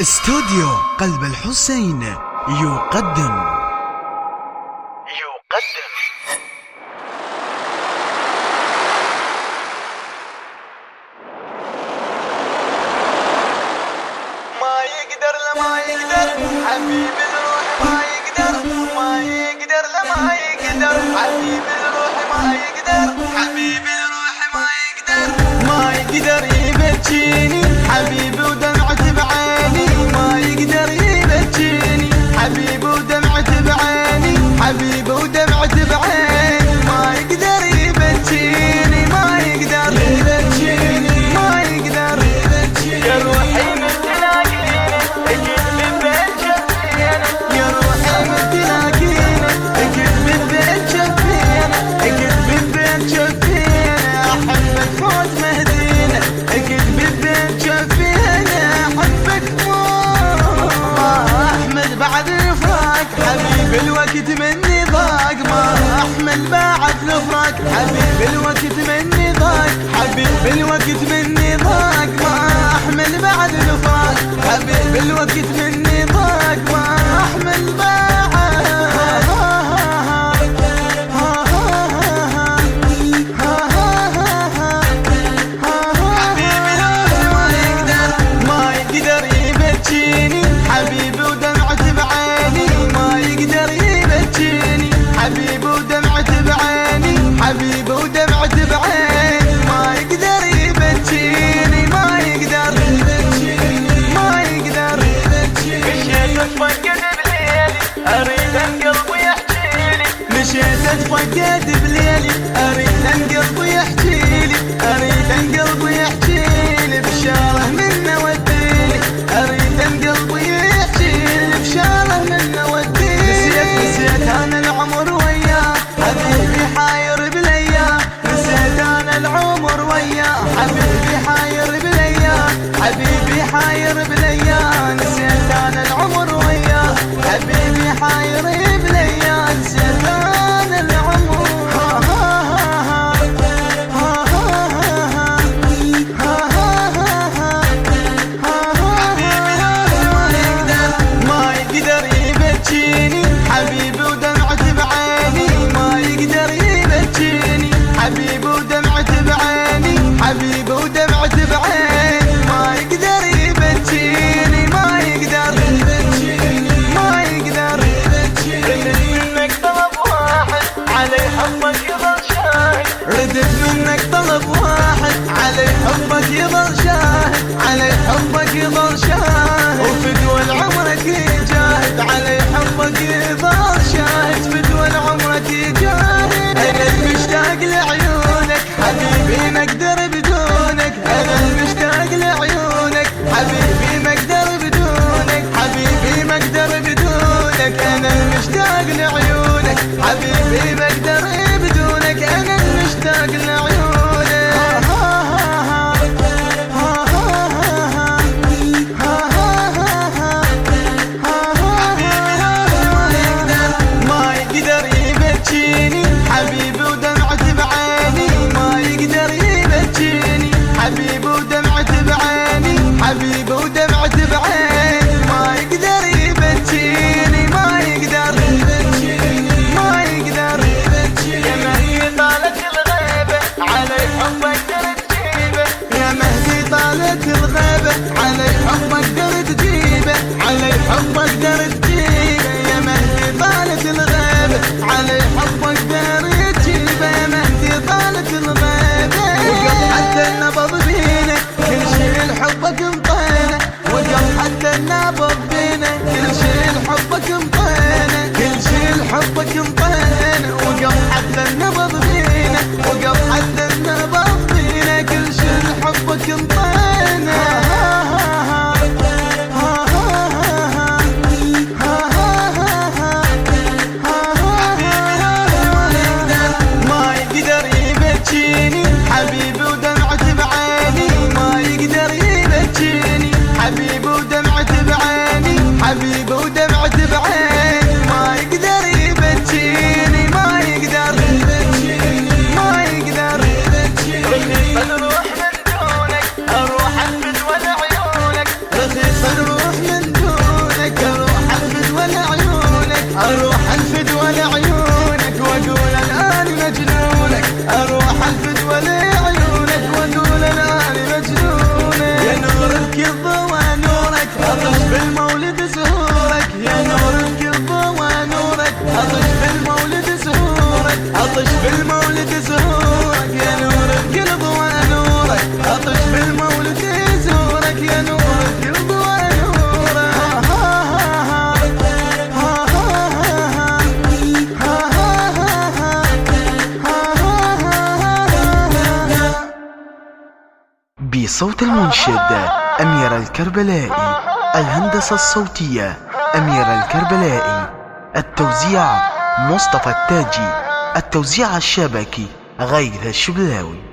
استوديو قلب الحسين يقدم ما يقدر لما يقدر حبيب الروح ما يقدر لما يقدر حبيب الروح ما يقدر ما يقدر يبكيني حبيبي ودمعة بعيني ما يقدر يبكيني حبيبي ودمعة بعيني حبيبي ودمعة بعيني ما يقدر يبكيني ما يقدر يبكيني ما يقدر يا روحي من تلاقيني اكيد بالبيت شفينا يا روحي من تلاقيني اكيد بالبيت شفينا اكيد بالبيت شفينا احبك موت مهدينا اكيد بالبيت شفينا احبك موت ما احمل بعد الفراق حبيب الوقت مني ضاق ما احمل بعد الفراق حبيب الوقت مني ضاق حبيب الوقت مني ضاق ما احمل بعد الفراق حبيب الوقت مني ضاق ما احمل بعد حبيبي ودمعة بعيني ما يقدر يبكيني حبيبي ودمعة بعيني حبيبي ودمعة بعيني ما يقدر يبكيني ما يقدر ما يقدر مشيت اتفقد بليلي اريد ان قلبي يحكيلي مشيت اتفقد بليلي اريد ان قلبي يحكيلي اريد ان قلبي يحكيلي بشاره منه وديني اريد ان قلبي بشاره منه وديني نسيت انا العمر وياه حبيبي حاير بلياه نسيت انا العمر وياه حبيبي حاير بلياه حبيبي حاير بلياه نسيت انا العمر وياه حبيبي حاير بلياه نسيت انا العمر حبيبي ودمعة بعيني ما يقدر يبكيني حبيبي ودمعة بعيني حبيبي ودمعة بعيني ما يقدر يبكيني ما يقدر ما يقدر ردت منك طلب واحد علي حبك يظل شاهد ردت منك طلب واحد علي حبك يظل شاهد علي حبك يظل شاهد وفدوى عمرك يجاهد علي حبك يظل شاهد فدوى عمرك يجاهد انا المشتاق لعيونك حبيبي ما اقدر بدونك انا المشتاق لعيونك حبيبي ما اقدر بدونك حبيبي ما اقدر بدونك انا المشتاق لعيونك حبيبي ما اقدر بدونك انا المشتاق لعيونك حبيبي ودمعة بعيني ما يقدر يبكيني حبيبي ودمعة بعيني حبيبي ودمعة بعيني ما يقدر يبكيني ما يقدر ما يقدر يا مهدي طالت الغيبة علي حبك قدر تجيبه يا مهدي طالت الغيبة علي حبك قدر تجيبه علي حبك قدر تجيبه يا مهدي طالت الغيبة علي حبك قدر يا مهدي طالت الغيبة وقف حتى النبض بينا كل شيء لحبك مطينا وقف حتى النبض بينا كل شيء لحبك مطينا كل شيء لحبك مطينا وقف حتى النبض بينا وقف حتى النبض بينا كل شيء لحبك مطينا حبيبي ودمعة بعيني ما يقدر يبكيني حبيبي ودمعة بعيني حبيبي ودمعة بعيني ما يقدر يبكيني ما يقدر ما يقدر رخيص الروح من دونك اروح انفد ولا عيونك رخيص الروح من في صوت المنشد أمير الكربلائي، الهندسة الصوتية أمير الكربلائي، التوزيع مصطفى التاجي، التوزيع الشبكي غيث الشبلاوي.